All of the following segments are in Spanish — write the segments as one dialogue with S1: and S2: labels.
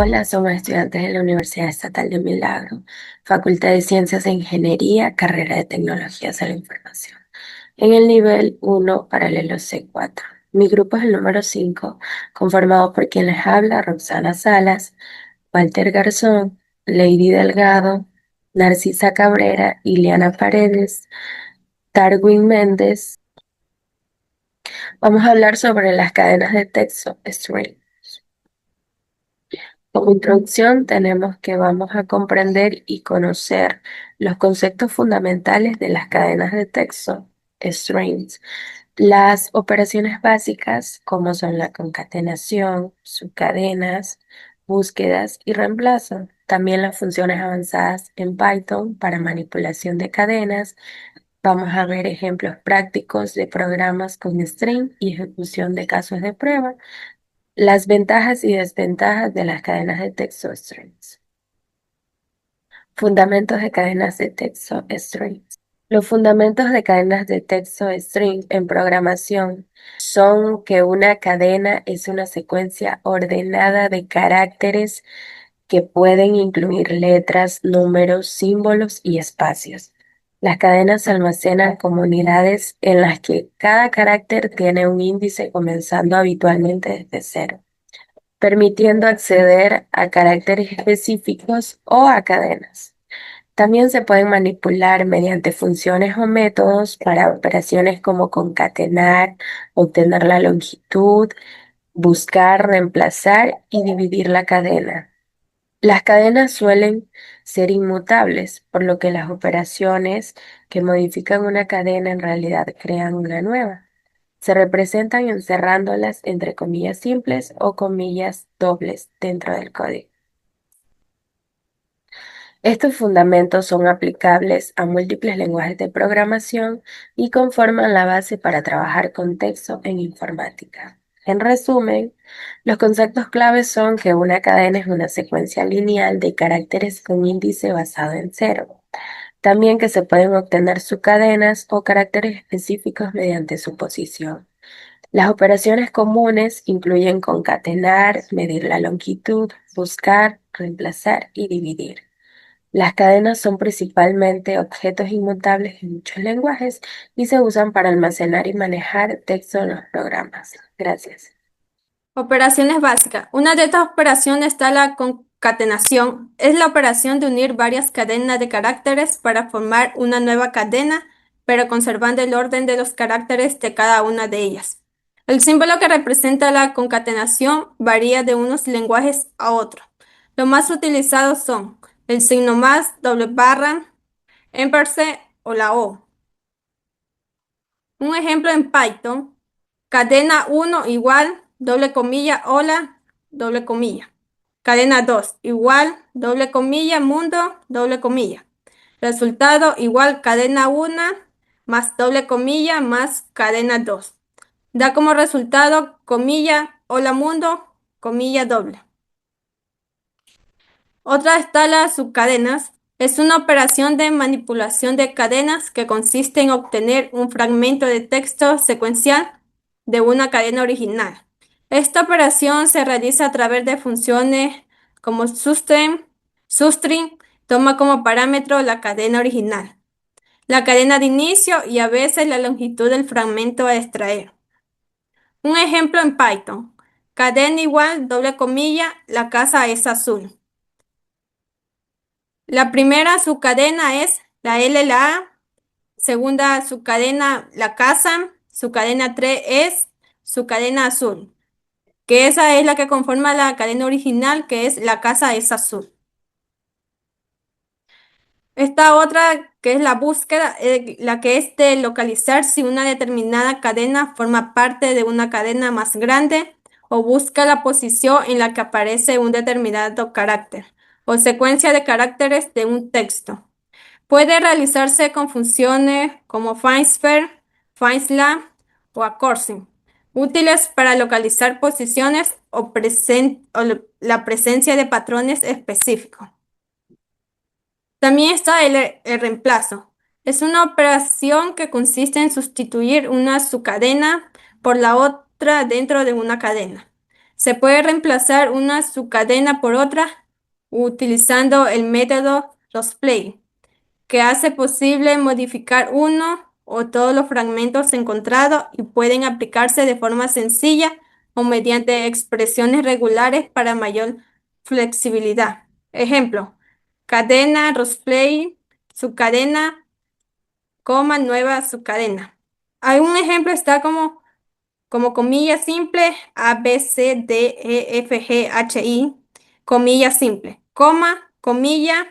S1: Hola, somos estudiantes de la Universidad Estatal de Milagro, Facultad de Ciencias e Ingeniería, carrera de Tecnologías de la Información. En el nivel 1, paralelo C4. Mi grupo es el número 5, conformado por quien les habla, Roxana Salas, Walter Garzón, Lady Delgado, Narcisa Cabrera, Ileana Paredes, Darwin Méndez. Vamos a hablar sobre las cadenas de texto string. Como introducción tenemos que vamos a comprender y conocer los conceptos fundamentales de las cadenas de texto, strings, las operaciones básicas como son la concatenación, subcadenas, búsquedas y reemplazo. También las funciones avanzadas en Python para manipulación de cadenas. Vamos a ver ejemplos prácticos de programas con string y ejecución de casos de prueba. Las ventajas y desventajas de las cadenas de texto strings. Fundamentos de cadenas de texto strings. Los fundamentos de cadenas de texto string en programación son que una cadena es una secuencia ordenada de caracteres que pueden incluir letras, números, símbolos y espacios. Las cadenas se almacenan como unidades en las que cada carácter tiene un índice comenzando habitualmente desde cero, permitiendo acceder a caracteres específicos o a cadenas. También se pueden manipular mediante funciones o métodos para operaciones como concatenar, obtener la longitud, buscar, reemplazar y dividir la cadena. Las cadenas suelen ser inmutables, por lo que las operaciones que modifican una cadena en realidad crean una nueva. Se representan encerrándolas entre comillas simples o comillas dobles dentro del código. Estos fundamentos son aplicables a múltiples lenguajes de programación y conforman la base para trabajar con texto en informática. En resumen, los conceptos claves son que una cadena es una secuencia lineal de caracteres con índice basado en cero. También que se pueden obtener subcadenas o caracteres específicos mediante su posición. Las operaciones comunes incluyen concatenar, medir la longitud, buscar, reemplazar y dividir. Las cadenas son principalmente objetos inmutables en muchos lenguajes y se usan para almacenar y manejar texto en los programas. Gracias.
S2: Operaciones básicas. Una de estas operaciones está la concatenación. Es la operación de unir varias cadenas de caracteres para formar una nueva cadena, pero conservando el orden de los caracteres de cada una de ellas. El símbolo que representa la concatenación varía de unos lenguajes a otros. Los más utilizados son el signo más, doble barra, ampersand o la O. Un ejemplo en Python, cadena 1 igual, doble comilla, hola, doble comilla. Cadena 2 igual, doble comilla, mundo, doble comilla. Resultado igual, cadena 1 más doble comilla más cadena 2. Da como resultado comilla, hola mundo, comilla doble. Otra está las subcadenas. Es una operación de manipulación de cadenas que consiste en obtener un fragmento de texto secuencial de una cadena original. Esta operación se realiza a través de funciones como substring, toma como parámetro la cadena original, la cadena de inicio y a veces la longitud del fragmento a extraer. Un ejemplo en Python. Cadena igual, doble comilla, la casa es azul. La primera subcadena es la L, la A. Segunda subcadena, la casa. Subcadena 3 es subcadena azul, que esa es la que conforma la cadena original, que es la casa es azul. Esta otra, que es la búsqueda, la que es de localizar si una determinada cadena forma parte de una cadena más grande o busca la posición en la que aparece un determinado carácter o secuencia de caracteres de un texto. Puede realizarse con funciones como findSphere, findSlam o accorsim, útiles para localizar posiciones o la presencia de patrones específicos. También está el reemplazo. Es una operación que consiste en sustituir una subcadena por la otra dentro de una cadena. Se puede reemplazar una subcadena por otra utilizando el método crossplay, que hace posible modificar uno o todos los fragmentos encontrados y pueden aplicarse de forma sencilla o mediante expresiones regulares para mayor flexibilidad. Ejemplo, cadena, crossplay, subcadena, coma, nueva subcadena. Hay un ejemplo, está como comilla simple, A, B, C, D, E, F, G, H, I, comilla simple, coma, comilla,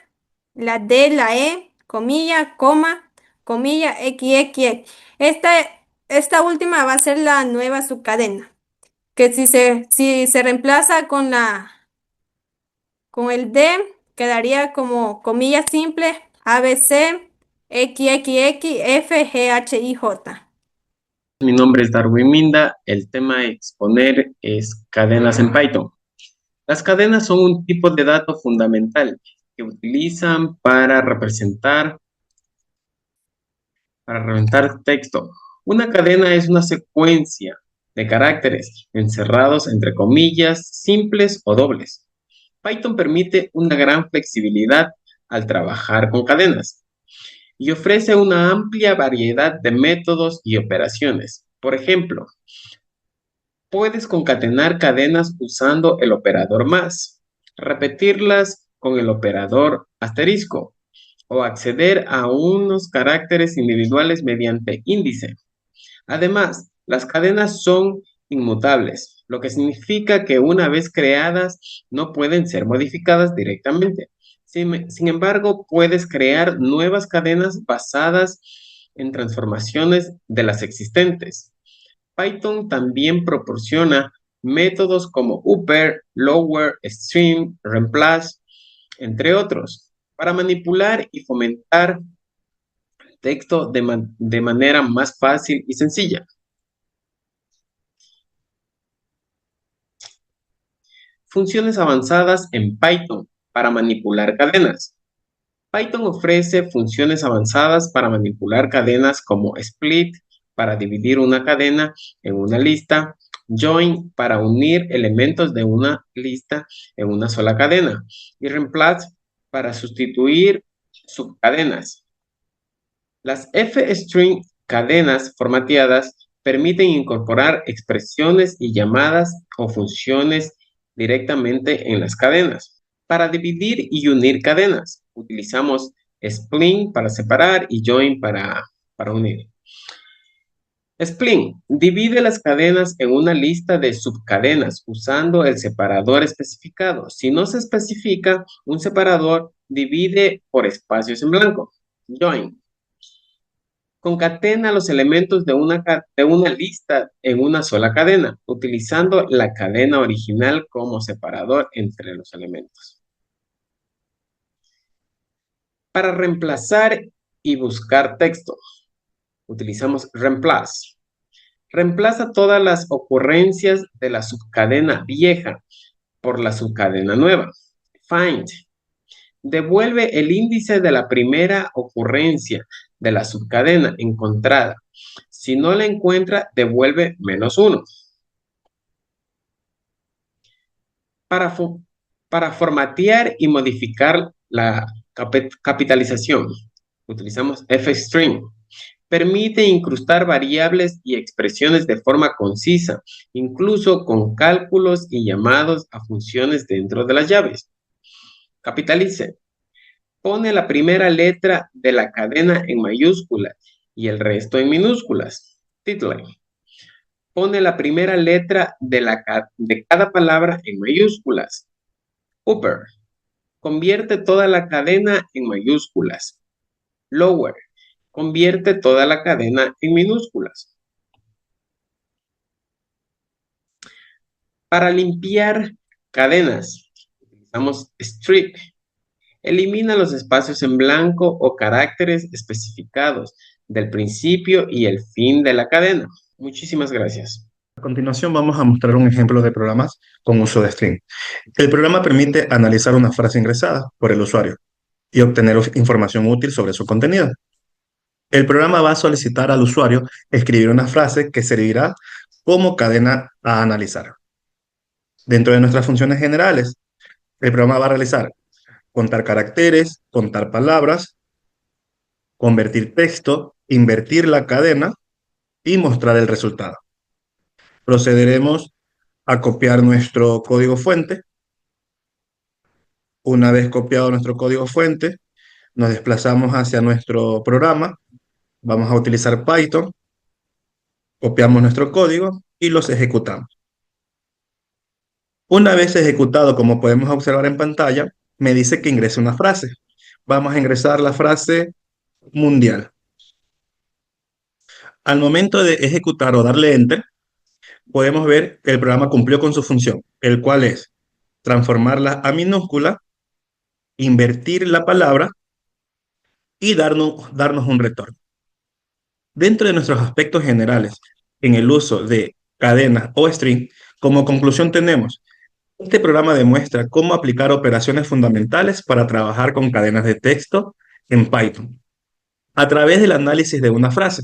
S2: la D, la E, comilla, coma, comilla, X, X, X. Esta última va a ser la nueva subcadena, que si se reemplaza con el D, quedaría como comilla simple, A, B, C, X, X, X, F, G, H, I, J.
S3: Mi nombre es Darwin Minda. El tema a exponer es cadenas en Python. Las cadenas son un tipo de dato fundamental que utilizan para representar texto. Una cadena es una secuencia de caracteres encerrados entre comillas simples o dobles. Python permite una gran flexibilidad al trabajar con cadenas y ofrece una amplia variedad de métodos y operaciones. Por ejemplo, puedes concatenar cadenas usando el operador más, repetirlas con el operador asterisco o acceder a unos caracteres individuales mediante índice. Además, las cadenas son inmutables, lo que significa que una vez creadas no pueden ser modificadas directamente. Sin embargo, puedes crear nuevas cadenas basadas en transformaciones de las existentes. Python también proporciona métodos como upper, lower, string, reemplace, entre otros, para manipular y fomentar texto de manera más fácil y sencilla. Funciones avanzadas en Python para manipular cadenas. Python ofrece funciones avanzadas para manipular cadenas como split para dividir una cadena en una lista, join para unir elementos de una lista en una sola cadena y reemplace para sustituir subcadenas. Las F-string cadenas formateadas permiten incorporar expresiones y llamadas o funciones directamente en las cadenas. Para dividir y unir cadenas, utilizamos split para separar y join para unir. Split divide las cadenas en una lista de subcadenas usando el separador especificado. Si no se especifica un separador, divide por espacios en blanco. Join concatena los elementos de una lista en una sola cadena, utilizando la cadena original como separador entre los elementos. Para reemplazar y buscar texto, utilizamos reemplace. Reemplaza todas las ocurrencias de la subcadena vieja por la subcadena nueva. Find. Devuelve el índice de la primera ocurrencia de la subcadena encontrada. Si no la encuentra, devuelve -1. Para formatear y modificar la capitalización, utilizamos fstring. Permite incrustar variables y expresiones de forma concisa, incluso con cálculos y llamados a funciones dentro de las llaves. Capitalice. Pone la primera letra de la cadena en mayúsculas y el resto en minúsculas. Title. Pone la primera letra de cada palabra en mayúsculas. Upper. Convierte toda la cadena en mayúsculas. Lower. Convierte toda la cadena en minúsculas. Para limpiar cadenas, utilizamos strip. Elimina los espacios en blanco o caracteres especificados del principio y el fin de la cadena. Muchísimas gracias.
S4: A continuación vamos a mostrar un ejemplo de programas con uso de string. El programa permite analizar una frase ingresada por el usuario y obtener información útil sobre su contenido. El programa va a solicitar al usuario escribir una frase que servirá como cadena a analizar. Dentro de nuestras funciones generales, el programa va a realizar contar caracteres, contar palabras, convertir texto, invertir la cadena y mostrar el resultado. Procederemos a copiar nuestro código fuente. Una vez copiado nuestro código fuente, nos desplazamos hacia nuestro programa. Vamos a utilizar Python, copiamos nuestro código y los ejecutamos. Una vez ejecutado, como podemos observar en pantalla, me dice que ingrese una frase. Vamos a ingresar la frase mundial. Al momento de ejecutar o darle Enter, podemos ver que el programa cumplió con su función, el cual es transformarla a minúscula, invertir la palabra y darnos un retorno. Dentro de nuestros aspectos generales, en el uso de cadenas o string, como conclusión tenemos, este programa demuestra cómo aplicar operaciones fundamentales para trabajar con cadenas de texto en Python. A través del análisis de una frase,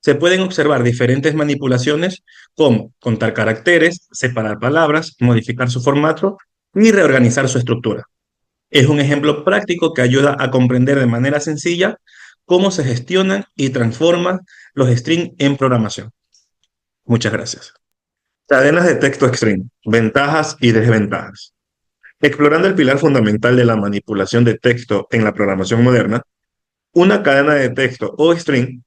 S4: se pueden observar diferentes manipulaciones como contar caracteres, separar palabras, modificar su formato y reorganizar su estructura. Es un ejemplo práctico que ayuda a comprender de manera sencilla cómo se gestionan y transforman los strings en programación. Muchas gracias. Cadenas de texto string, ventajas y desventajas. Explorando el pilar fundamental de la manipulación de texto en la programación moderna, una cadena de texto o string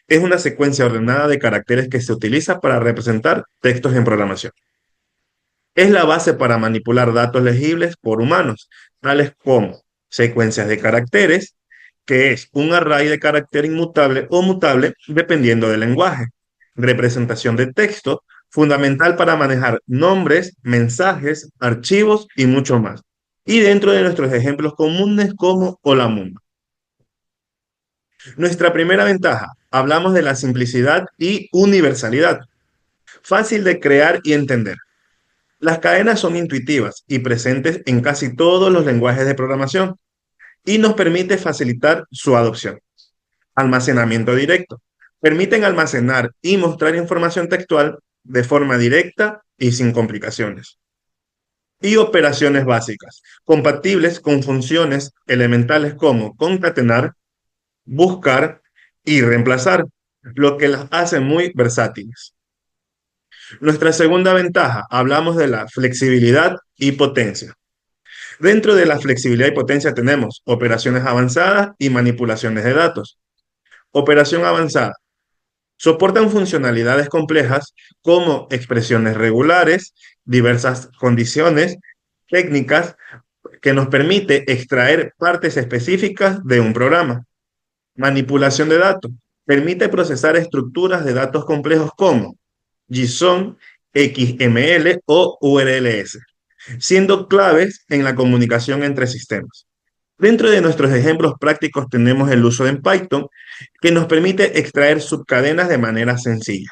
S4: es una secuencia ordenada de caracteres que se utiliza para representar textos en programación. Es la base para manipular datos legibles por humanos, tales como secuencias de caracteres, que es un array de carácter inmutable o mutable dependiendo del lenguaje. Representación de texto, fundamental para manejar nombres, mensajes, archivos y mucho más. Y dentro de nuestros ejemplos comunes como Hola Mundo. Nuestra primera ventaja, hablamos de la simplicidad y universalidad. Fácil de crear y entender. Las cadenas son intuitivas y presentes en casi todos los lenguajes de programación y nos permite facilitar su adopción. Almacenamiento directo. Permiten almacenar y mostrar información textual de forma directa y sin complicaciones. Y operaciones básicas, compatibles con funciones elementales como concatenar, buscar y reemplazar, lo que las hace muy versátiles. Nuestra segunda ventaja, hablamos de la flexibilidad y potencia. Dentro de la flexibilidad y potencia tenemos operaciones avanzadas y manipulaciones de datos. Operación avanzada. Soportan funcionalidades complejas como expresiones regulares, diversas condiciones técnicas que nos permite extraer partes específicas de un programa. Manipulación de datos. Permite procesar estructuras de datos complejos como JSON, XML o URLs, siendo claves en la comunicación entre sistemas. Dentro de nuestros ejemplos prácticos tenemos el uso en Python, que nos permite extraer subcadenas de manera sencilla.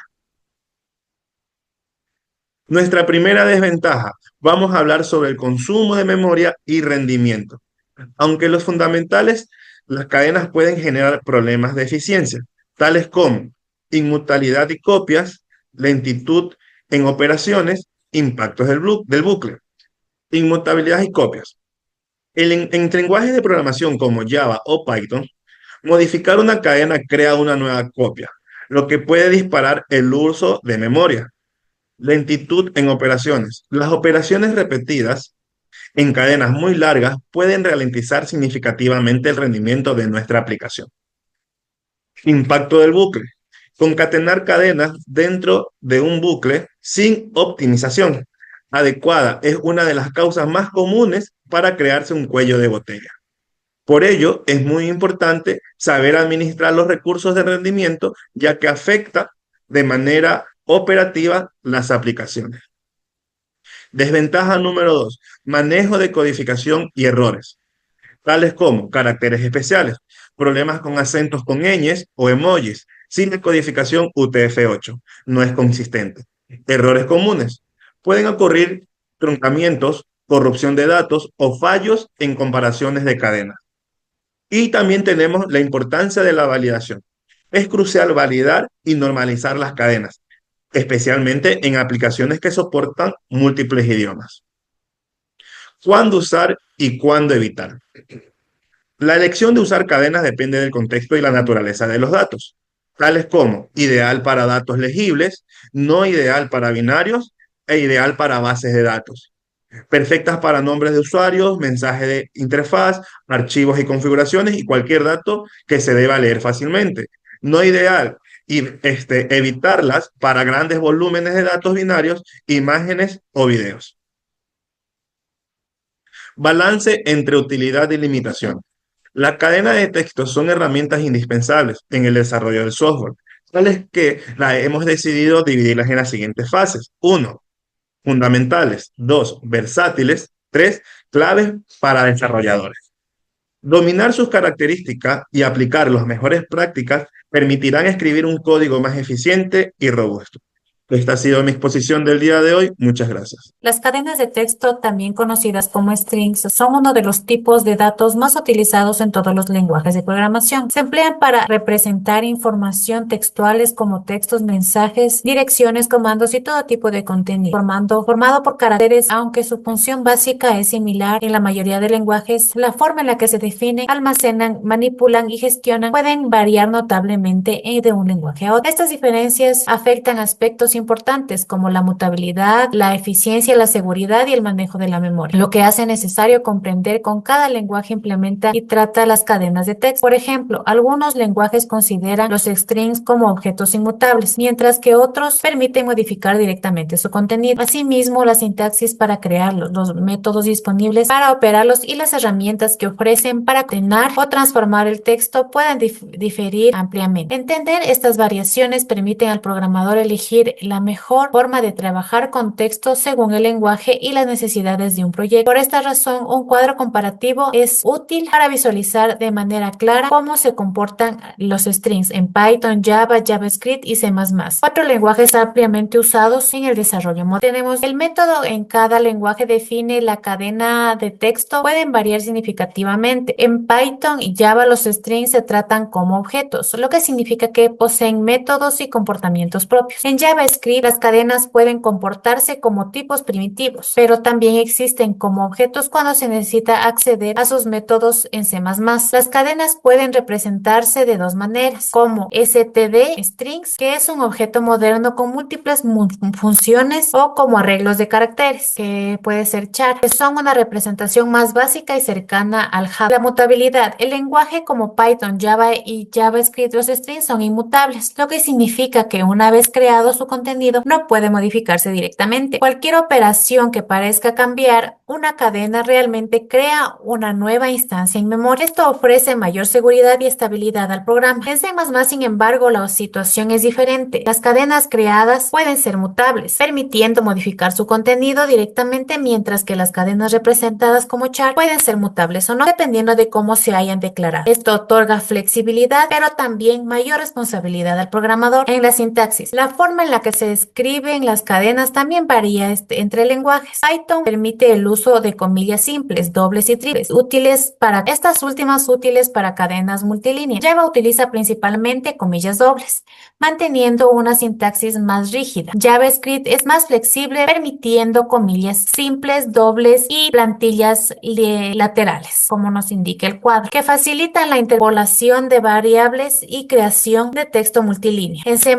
S4: Nuestra primera desventaja, vamos a hablar sobre el consumo de memoria y rendimiento. Aunque los fundamentales, las cadenas pueden generar problemas de eficiencia, tales como inmutabilidad y copias, lentitud en operaciones, impactos del bucle. Inmutabilidad y copias. En lenguajes de programación como Java o Python, modificar una cadena crea una nueva copia, lo que puede disparar el uso de memoria. Lentitud en operaciones. Las operaciones repetidas en cadenas muy largas pueden ralentizar significativamente el rendimiento de nuestra aplicación. Impacto del bucle. Concatenar cadenas dentro de un bucle sin optimización adecuada es una de las causas más comunes para crearse un cuello de botella. Por ello, es muy importante saber administrar los recursos de rendimiento, ya que afecta de manera operativa las aplicaciones. Desventaja número 2, manejo de codificación y errores, tales como caracteres especiales, problemas con acentos con ñes o emojis, sin codificación UTF-8, no es consistente. Errores comunes, pueden ocurrir truncamientos, corrupción de datos o fallos en comparaciones de cadenas. Y también tenemos la importancia de la validación. Es crucial validar y normalizar las cadenas, especialmente en aplicaciones que soportan múltiples idiomas. ¿Cuándo usar y cuándo evitar? La elección de usar cadenas depende del contexto y la naturaleza de los datos, tales como ideal para datos legibles, no ideal para binarios e ideal para bases de datos. Perfectas para nombres de usuarios, mensajes de interfaz, archivos y configuraciones y cualquier dato que se deba leer fácilmente. No ideal y evitarlas para grandes volúmenes de datos binarios, imágenes o videos. Balance entre utilidad y limitación. Las cadenas de texto son herramientas indispensables en el desarrollo del software, tales que hemos decidido dividirlas en las siguientes fases. 1. Fundamentales. 2. Versátiles. 3. Claves para desarrolladores. Dominar sus características y aplicar las mejores prácticas permitirán escribir un código más eficiente y robusto. Esta ha sido mi exposición del día de hoy. Muchas gracias.
S5: Las cadenas de texto, también conocidas como strings, son uno de los tipos de datos más utilizados en todos los lenguajes de programación. Se emplean para representar información textuales como textos, mensajes, direcciones, comandos y todo tipo de contenido, formado por caracteres. Aunque su función básica es similar en la mayoría de lenguajes, la forma en la que se definen, almacenan, manipulan y gestionan pueden variar notablemente de un lenguaje a otro. Estas diferencias afectan aspectos importantes como la mutabilidad, la eficiencia, la seguridad y el manejo de la memoria, lo que hace necesario comprender con cada lenguaje implementa y trata las cadenas de texto. Por ejemplo, algunos lenguajes consideran los strings como objetos inmutables, mientras que otros permiten modificar directamente su contenido. Asimismo, la sintaxis para crearlos, los métodos disponibles para operarlos y las herramientas que ofrecen para ordenar o transformar el texto pueden diferir ampliamente. Entender estas variaciones permiten al programador elegir la mejor forma de trabajar con texto según el lenguaje y las necesidades de un proyecto. Por esta razón, un cuadro comparativo es útil para visualizar de manera clara cómo se comportan los strings en Python, Java, JavaScript y C++, cuatro lenguajes ampliamente usados en el desarrollo moderno. Tenemos el método en cada lenguaje define la cadena de texto, pueden variar significativamente. En Python y Java los strings se tratan como objetos, lo que significa que poseen métodos y comportamientos propios. En JavaScript, las cadenas pueden comportarse como tipos primitivos, pero también existen como objetos cuando se necesita acceder a sus métodos en C++. Las cadenas pueden representarse de dos maneras, como std strings, que es un objeto moderno con múltiples funciones, o como arreglos de caracteres, que puede ser char, que son una representación más básica y cercana al Java. La mutabilidad. El lenguaje como Python, Java y JavaScript, los strings son inmutables, lo que significa que una vez creado su contenido no puede modificarse directamente. Cualquier operación que parezca cambiar una cadena realmente crea una nueva instancia en memoria. Esto ofrece mayor seguridad y estabilidad al programa. En C++, sin embargo, la situación es diferente. Las cadenas creadas pueden ser mutables, permitiendo modificar su contenido directamente, mientras que las cadenas representadas como char pueden ser mutables o no, dependiendo de cómo se hayan declarado. Esto otorga flexibilidad, pero también mayor responsabilidad al programador. En la sintaxis, la forma en la que se escriben las cadenas también varía entre lenguajes. Python permite el uso de comillas simples, dobles y triples, útiles para cadenas multilíneas. Java utiliza principalmente comillas dobles, manteniendo una sintaxis más rígida. JavaScript es más flexible, permitiendo comillas simples, dobles y plantillas laterales, como nos indica el cuadro, que facilitan la interpolación de variables y creación de texto multilínea. En C++,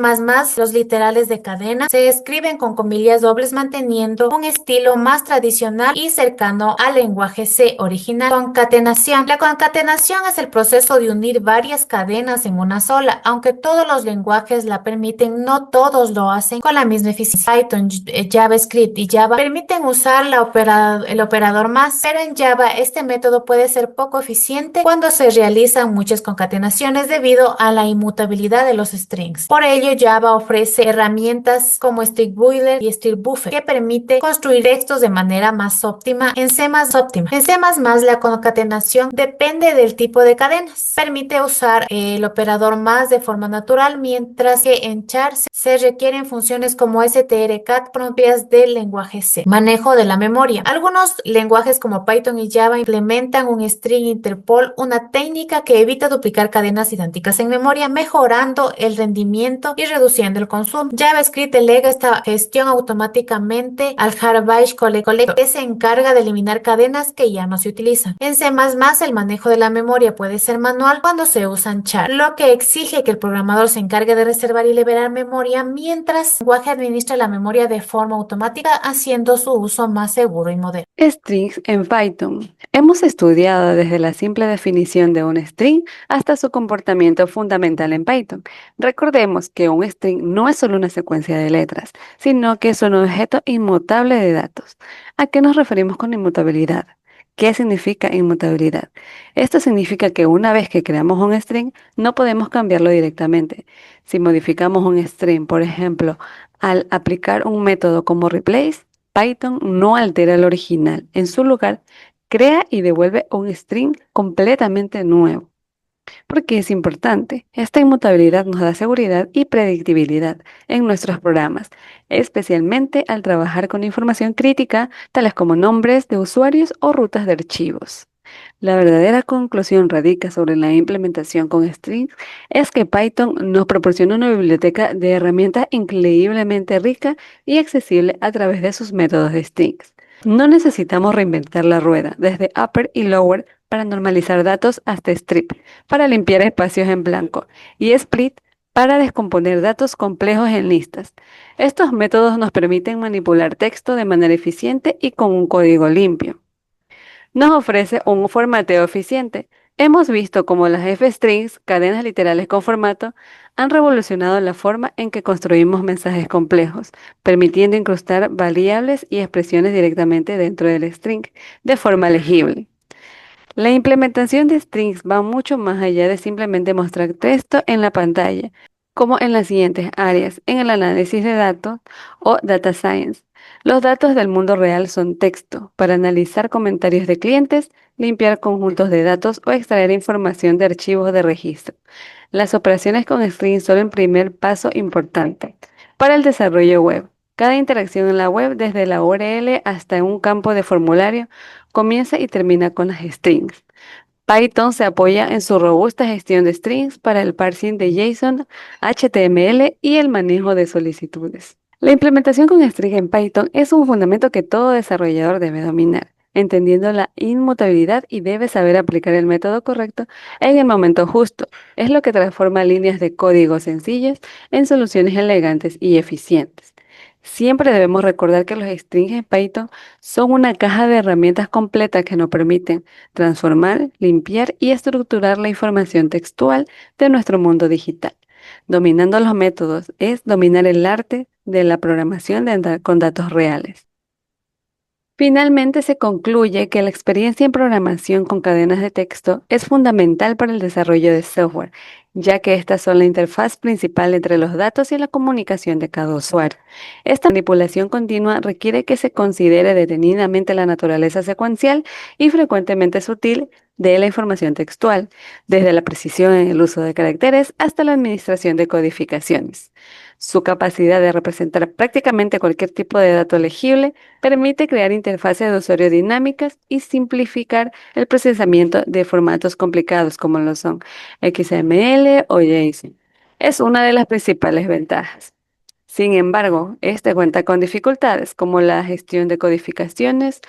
S5: los literales de cadena se escriben con comillas dobles, manteniendo un estilo más tradicional y cercano al lenguaje C original. Concatenación. La concatenación es el proceso de unir varias cadenas en una sola. Aunque todos los lenguajes la permiten, no todos lo hacen con la misma eficiencia. Python, JavaScript y Java permiten usar el operador más, pero en Java este método puede ser poco eficiente cuando se realizan muchas concatenaciones debido a la inmutabilidad de los strings. Por ello, Java ofrece herramientas como StrictBuilder y StrictBuffer, que permite construir textos de manera más óptima. óptima en C++. En C++, la concatenación depende del tipo de cadenas. Permite usar el operador más de forma natural, mientras que en char se requieren funciones como strcat propias del lenguaje C. Manejo de la memoria. Algunos lenguajes como Python y Java implementan un string interpol, una técnica que evita duplicar cadenas idénticas en memoria, mejorando el rendimiento y reduciendo el consumo. JavaScript delega esta gestión automáticamente al garbage collector, que se encarga de eliminar cadenas que ya no se utilizan. En C++, el manejo de la memoria puede ser manual cuando se usan char, lo que exige que el programador se encargue de reservar y liberar memoria, mientras el lenguaje administra la memoria de forma automática, haciendo su uso más seguro y moderno.
S6: Strings en Python. Hemos estudiado desde la simple definición de un string hasta su comportamiento fundamental en Python. Recordemos que un string no es solo una secuencia de letras, sino que es un objeto inmutable de datos. ¿A qué nos referimos con inmutabilidad? ¿Qué significa inmutabilidad? Esto significa que una vez que creamos un string, no podemos cambiarlo directamente. Si modificamos un string, por ejemplo, al aplicar un método como replace, Python no altera el original. En su lugar, crea y devuelve un string completamente nuevo. ¿Por qué es importante? Esta inmutabilidad nos da seguridad y predictibilidad en nuestros programas, especialmente al trabajar con información crítica, tales como nombres de usuarios o rutas de archivos. La verdadera conclusión radica sobre la implementación con strings es que Python nos proporciona una biblioteca de herramientas increíblemente rica y accesible a través de sus métodos de strings. No necesitamos reinventar la rueda, desde upper y lower para normalizar datos hasta strip, para limpiar espacios en blanco, y split para descomponer datos complejos en listas. Estos métodos nos permiten manipular texto de manera eficiente y con un código limpio. Nos ofrece un formateo eficiente. Hemos visto cómo las f-strings, cadenas literales con formato, han revolucionado la forma en que construimos mensajes complejos, permitiendo incrustar variables y expresiones directamente dentro del string de forma legible. La implementación de strings va mucho más allá de simplemente mostrar texto en la pantalla, como en las siguientes áreas, en el análisis de datos o data science. Los datos del mundo real son texto para analizar comentarios de clientes, limpiar conjuntos de datos o extraer información de archivos de registro. Las operaciones con strings son el primer paso importante para el desarrollo web. Cada interacción en la web, desde la URL hasta un campo de formulario, comienza y termina con las strings. Python se apoya en su robusta gestión de strings para el parsing de JSON, HTML y el manejo de solicitudes. La implementación con string en Python es un fundamento que todo desarrollador debe dominar, entendiendo la inmutabilidad, y debe saber aplicar el método correcto en el momento justo. Es lo que transforma líneas de código sencillas en soluciones elegantes y eficientes. Siempre debemos recordar que los strings en Python son una caja de herramientas completas que nos permiten transformar, limpiar y estructurar la información textual de nuestro mundo digital. Dominando los métodos es dominar el arte de la programación con datos reales. Finalmente, se concluye que la experiencia en programación con cadenas de texto es fundamental para el desarrollo de software, ya que estas son la interfaz principal entre los datos y la comunicación de cada usuario. Esta manipulación continua requiere que se considere detenidamente la naturaleza secuencial y frecuentemente sutil de la información textual, desde la precisión en el uso de caracteres hasta la administración de codificaciones. Su capacidad de representar prácticamente cualquier tipo de dato legible permite crear interfaces de usuario dinámicas y simplificar el procesamiento de formatos complicados como lo son XML o JSON. Es una de las principales ventajas. Sin embargo, este cuenta con dificultades como la gestión de codificaciones,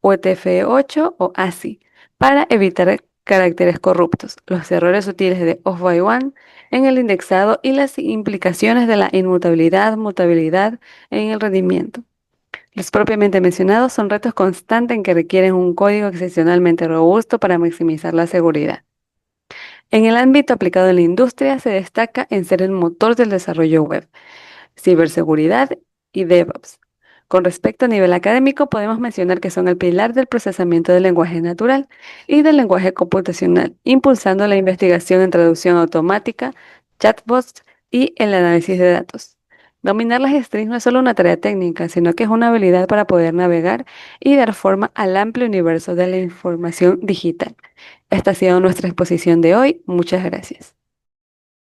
S6: UTF-8 o ASCII, para evitar caracteres corruptos, los errores sutiles de off by one en el indexado y las implicaciones de la inmutabilidad, mutabilidad en el rendimiento. Los propiamente mencionados son retos constantes en que requieren un código excepcionalmente robusto para maximizar la seguridad. En el ámbito aplicado en la industria se destaca en ser el motor del desarrollo web, ciberseguridad y DevOps. Con respecto a nivel académico, podemos mencionar que son el pilar del procesamiento del lenguaje natural y del lenguaje computacional, impulsando la investigación en traducción automática, chatbots y el análisis de datos. Dominar las strings no es solo una tarea técnica, sino que es una habilidad para poder navegar y dar forma al amplio universo de la información digital. Esta ha sido nuestra exposición de hoy. Muchas gracias.